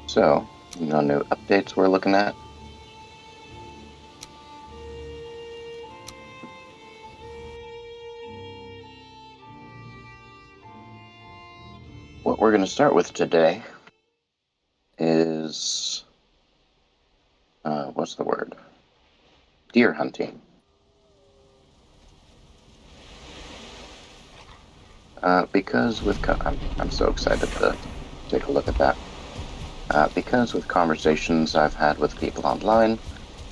So, no new updates we're looking at. What we're going to start with today is, what's the word? Deer hunting. Because with, I'm so excited to take a look at that. Because with conversations I've had with people online,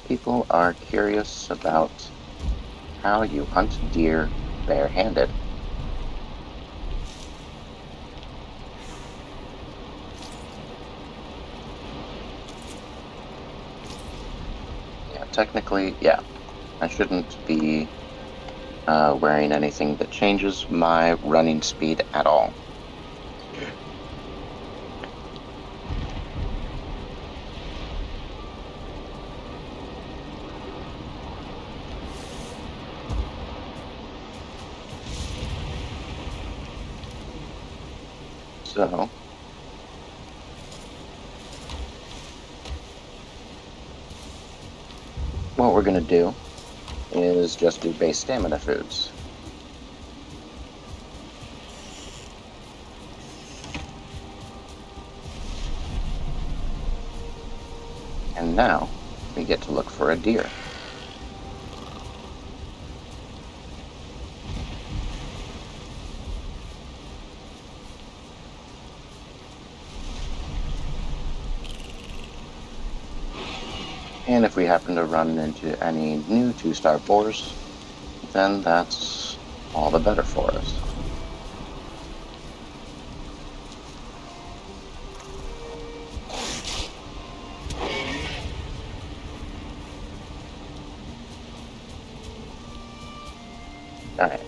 people are curious about how you hunt deer barehanded. Yeah, technically, yeah, I shouldn't be wearing anything that changes my running speed at all. So, what we're going to do is just do base stamina foods. And now we get to look for a deer. And if we happen to run into any new 2-star boars, then that's all the better for us. Alright,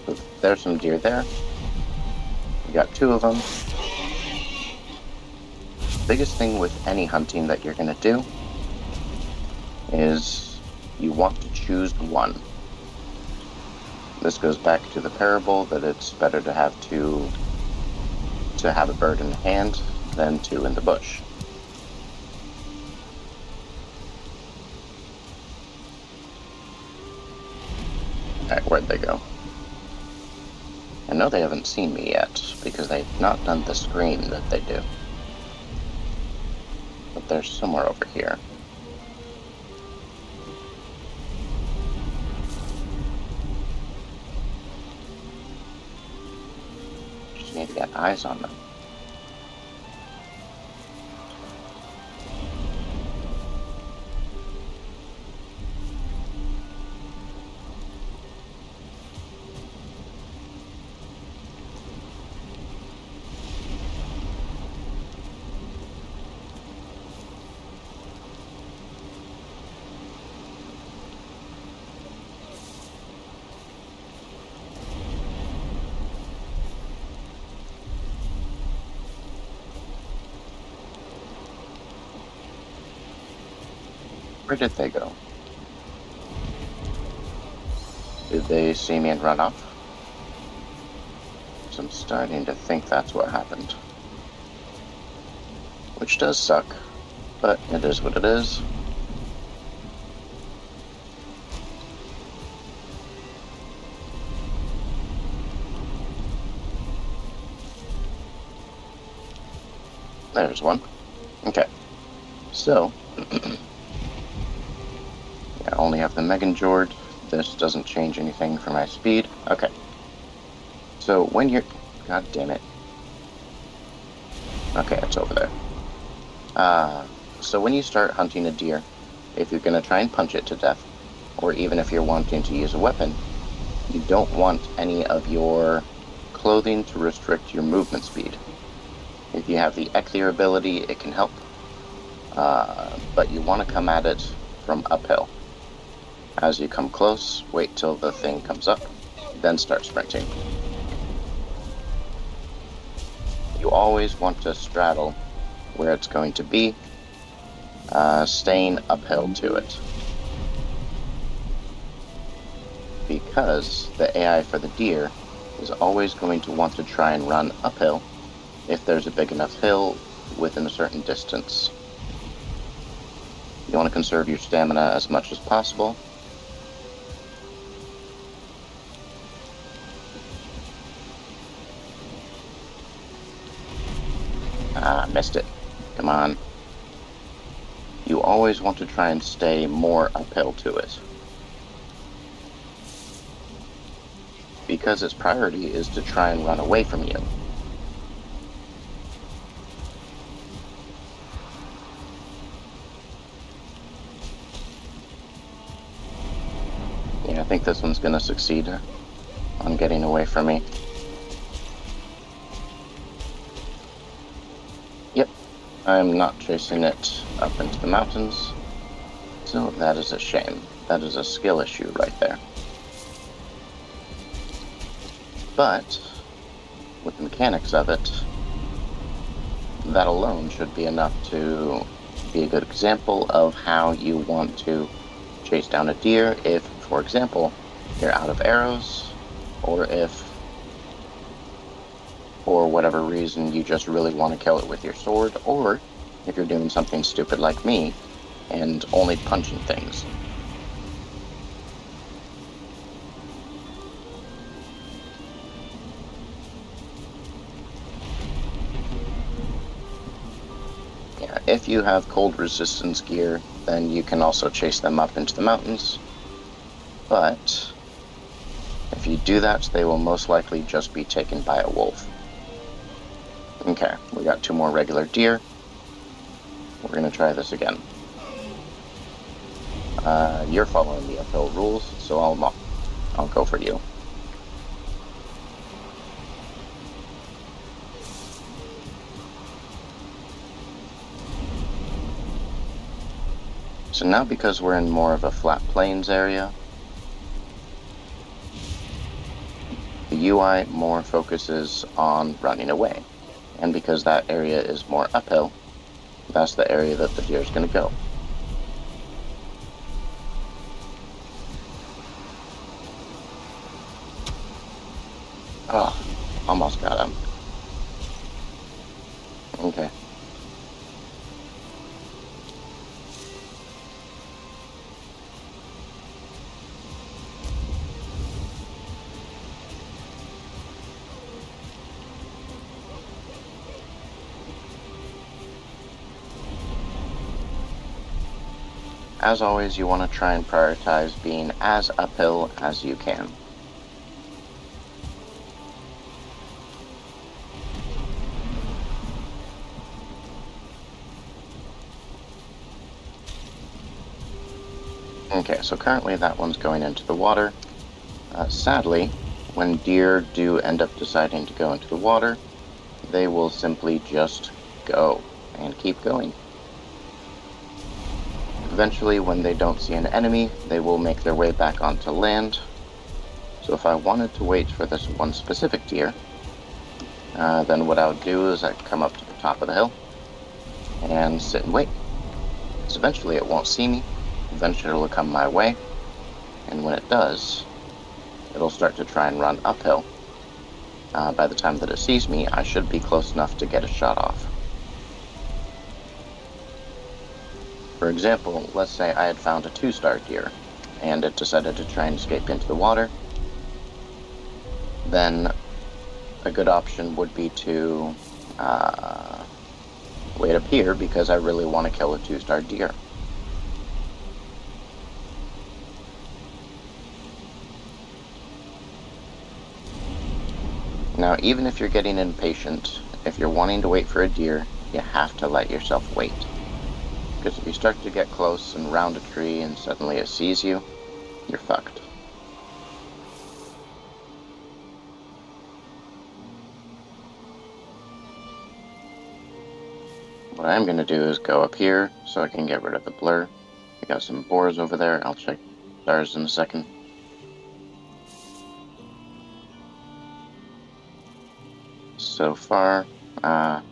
so there's some deer there. We got 2 of them. Biggest thing with any hunting that you're going to do is you want to choose one. This goes back to the parable that it's better to have have a bird in the hand than 2 in the bush. Alright, where'd they go? I know they haven't seen me yet, because they've not done the scream that they do. But they're somewhere over here. Just need to get eyes on them. Where did they go? Did they see me and run off? So I'm starting to think that's what happened. Which does suck, but it is what it is. There's one. Okay. So, yeah, I only have the Megan Jord. This doesn't change anything for my speed. Okay. So when you're... God damn it. Okay, it's over there. So when you start hunting a deer, if you're going to try and punch it to death, or even if you're wanting to use a weapon, you don't want any of your clothing to restrict your movement speed. If you have the Eclair ability, it can help, but you want to come at it from uphill. As you come close, wait till the thing comes up, then start sprinting. You always want to straddle where it's going to be, staying uphill to it. Because the AI for the deer is always going to want to try and run uphill if there's a big enough hill within a certain distance. You want to conserve your stamina as much as possible. Missed it. Come on. You always want to try and stay more uphill to it, because its priority is to try and run away from you. Yeah, I think this one's going to succeed on getting away from me. Yep, I'm not chasing it up into the mountains, so that is a shame. That is a skill issue right there. But with the mechanics of it, that alone should be enough to be a good example of how you want to chase down a deer if, for example, you're out of arrows, or if, for whatever reason, you just really want to kill it with your sword, or if you're doing something stupid like me and only punching things. Yeah, if you have cold resistance gear, then you can also chase them up into the mountains, but if you do that, they will most likely just be taken by a wolf. Okay, we got 2 more regular deer. We're going to try this again. You're following the uphill rules, so I'll go for you. So now, because we're in more of a flat plains area, the UI more focuses on running away. And because that area is more uphill, that's the area that the deer is going to go. Oh, almost got him. Okay. As always, you want to try and prioritize being as uphill as you can. Okay, so currently that one's going into the water. Sadly, when deer do end up deciding to go into the water, they will simply just go and keep going. Eventually, when they don't see an enemy, they will make their way back onto land. So if I wanted to wait for this one specific deer, then what I would do is I'd come up to the top of the hill and sit and wait. Because eventually it won't see me, eventually it'll come my way, and when it does, it'll start to try and run uphill. By the time that it sees me, I should be close enough to get a shot off. For example, let's say I had found a 2-star deer, and it decided to try and escape into the water. Then a good option would be to wait up here, because I really want to kill a 2-star deer. Now, even if you're getting impatient, if you're wanting to wait for a deer, you have to let yourself wait. Because if you start to get close and round a tree and suddenly it sees you, you're fucked. What I'm going to do is go up here so I can get rid of the blur. I got some boars over there. I'll check stars in a second. So far, yeah,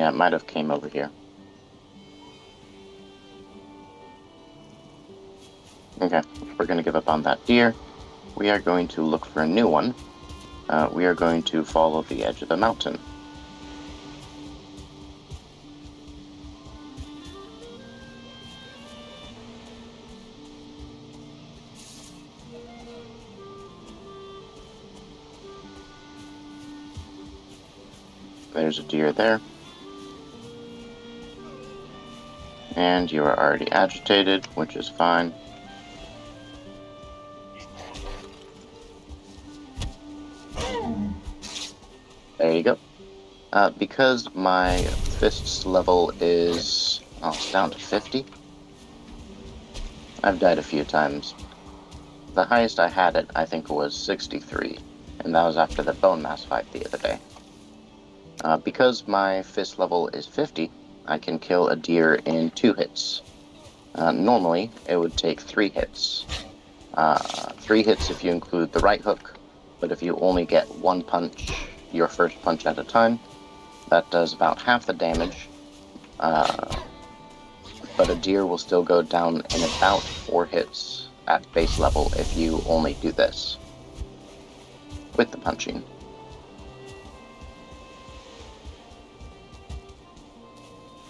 it might have came over here. Okay, we're going to give up on that deer. We are going to look for a new one. We are going to follow the edge of the mountain. There's a deer there. And you are already agitated, which is fine. There you go. Because my fist's level is... oh, it's down to 50. I've died a few times. The highest I had it, I think, was 63, and that was after the bone mass fight the other day. Because my fist level is 50, I can kill a deer in 2 hits. Normally, it would take 3 hits. 3 hits if you include the right hook, but if you only get 1 punch, your first punch at a time, that does about half the damage. But a deer will still go down in about 4 hits at base level if you only do this with the punching.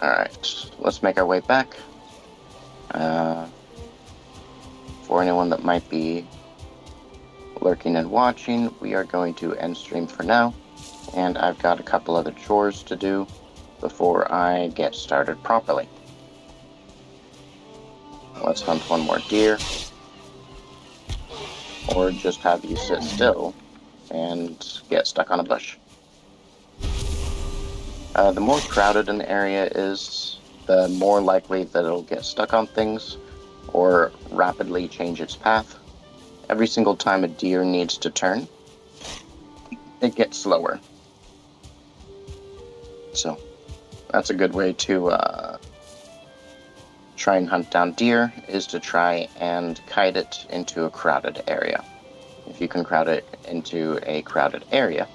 Alright, let's make our way back. For anyone that might be lurking and watching, we are going to end stream for now, and I've got a couple other chores to do before I get started properly. Let's hunt one more deer, or just have you sit still and get stuck on a bush. The more crowded an area is, the more likely that it'll get stuck on things or rapidly change its path. Every single time a deer needs to turn, it gets slower. So that's a good way to try and hunt down deer, is to try and kite it into a crowded area. If you can crowd it into a crowded area,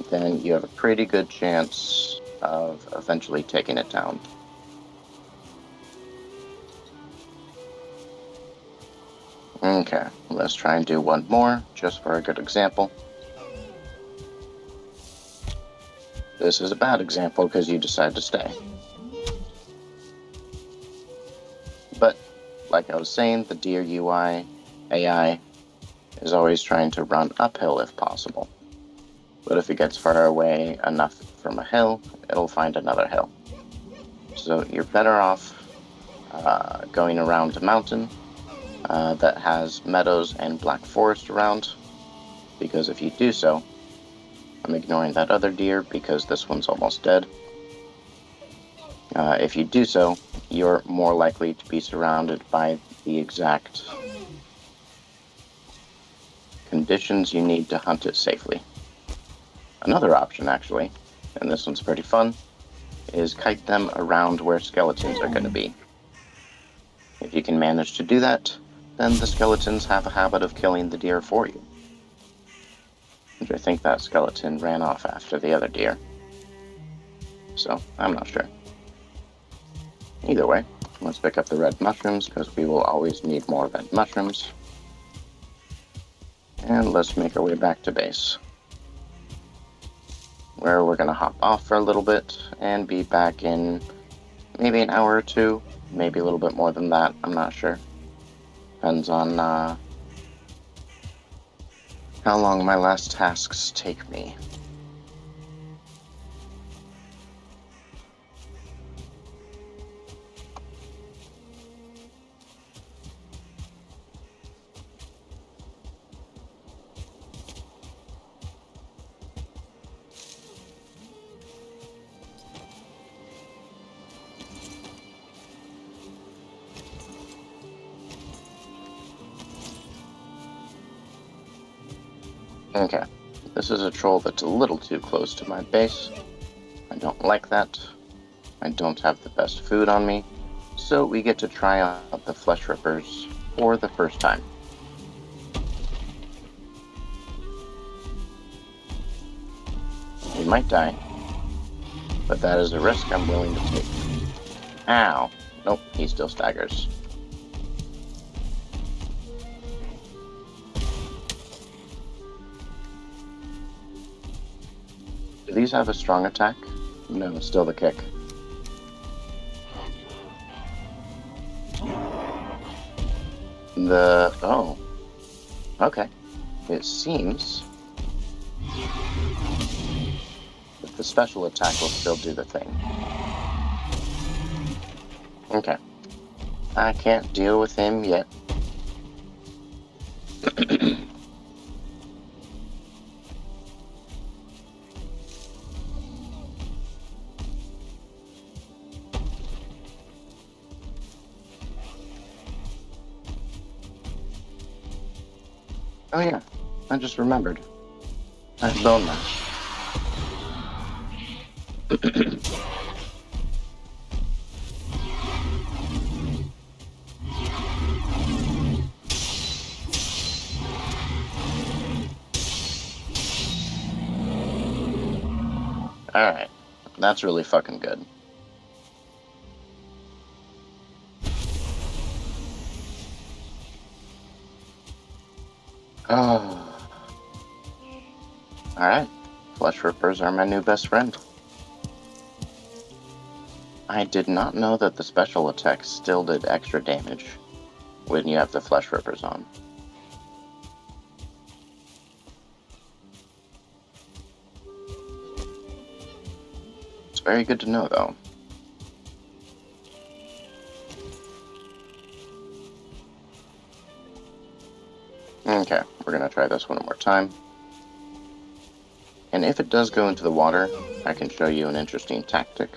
then you have a pretty good chance of eventually taking it down. Okay, let's try and do one more, just for a good example. This is a bad example because you decide to stay. But, like I was saying, the deer UI AI is always trying to run uphill if possible. But if it gets far away enough from a hill, it'll find another hill. So you're better off going around a mountain that has meadows and black forest around, because if you do so, I'm ignoring that other deer because this one's almost dead. If you do so, you're more likely to be surrounded by the exact conditions you need to hunt it safely. Another option, actually, and this one's pretty fun, is kite them around where skeletons are going to be. If you can manage to do that, then the skeletons have a habit of killing the deer for you. And I think that skeleton ran off after the other deer. So, I'm not sure. Either way, let's pick up the red mushrooms, because we will always need more red mushrooms. And let's make our way back to base, where we're going to hop off for a little bit and be back in maybe an hour or 2, maybe a little bit more than that, I'm not sure. Depends on how long my last tasks take me. Okay, this is a troll that's a little too close to my base. I don't like that. I don't have the best food on me, so we get to try out the flesh rippers for the first time. We might die, but that is a risk I'm willing to take. Ow! Nope, he still staggers. Do these have a strong attack? No, still the kick. Oh. Okay. It seems that the special attack will still do the thing. Okay. I can't deal with him yet. Oh yeah, I just remembered. I have bone mash. Alright, that's really fucking good. Oh. Alright, flesh rippers are my new best friend. I did not know that the special attack still did extra damage when you have the flesh rippers on. It's very good to know, though. Okay, we're gonna try this one more time. And if it does go into the water, I can show you an interesting tactic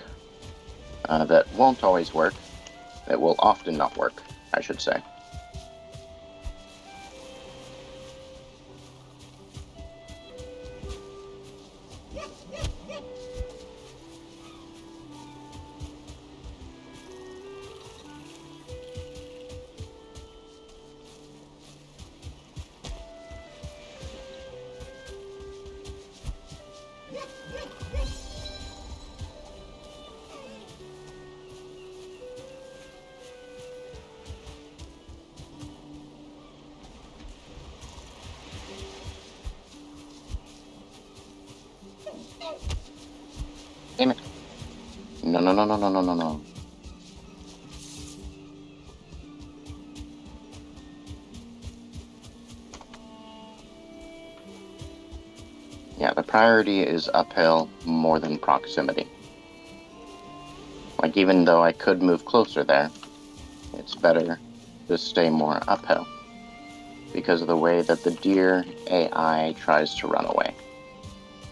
that won't always work. It will often not work, I should say. Damn it. No, no, no, no, no, no, no, no. Yeah, the priority is uphill more than proximity. Like, even though I could move closer there, it's better to stay more uphill because of the way that the deer AI tries to run away.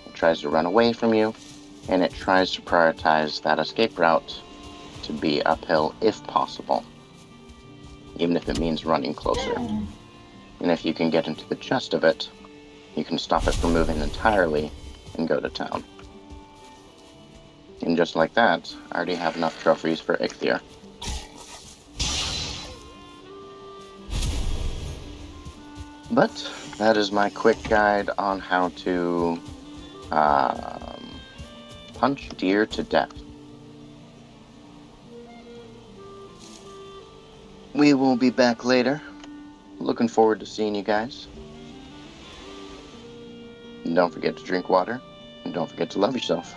It tries to run away from you, and it tries to prioritize that escape route to be uphill if possible, even if it means running closer. And if you can get into the gist of it, you can stop it from moving entirely and go to town. And just like that, I already have enough trophies for Ichthyr. But that is my quick guide on how to punch deer to death. We will be back later. Looking forward to seeing you guys. And don't forget to drink water, and don't forget to love yourself.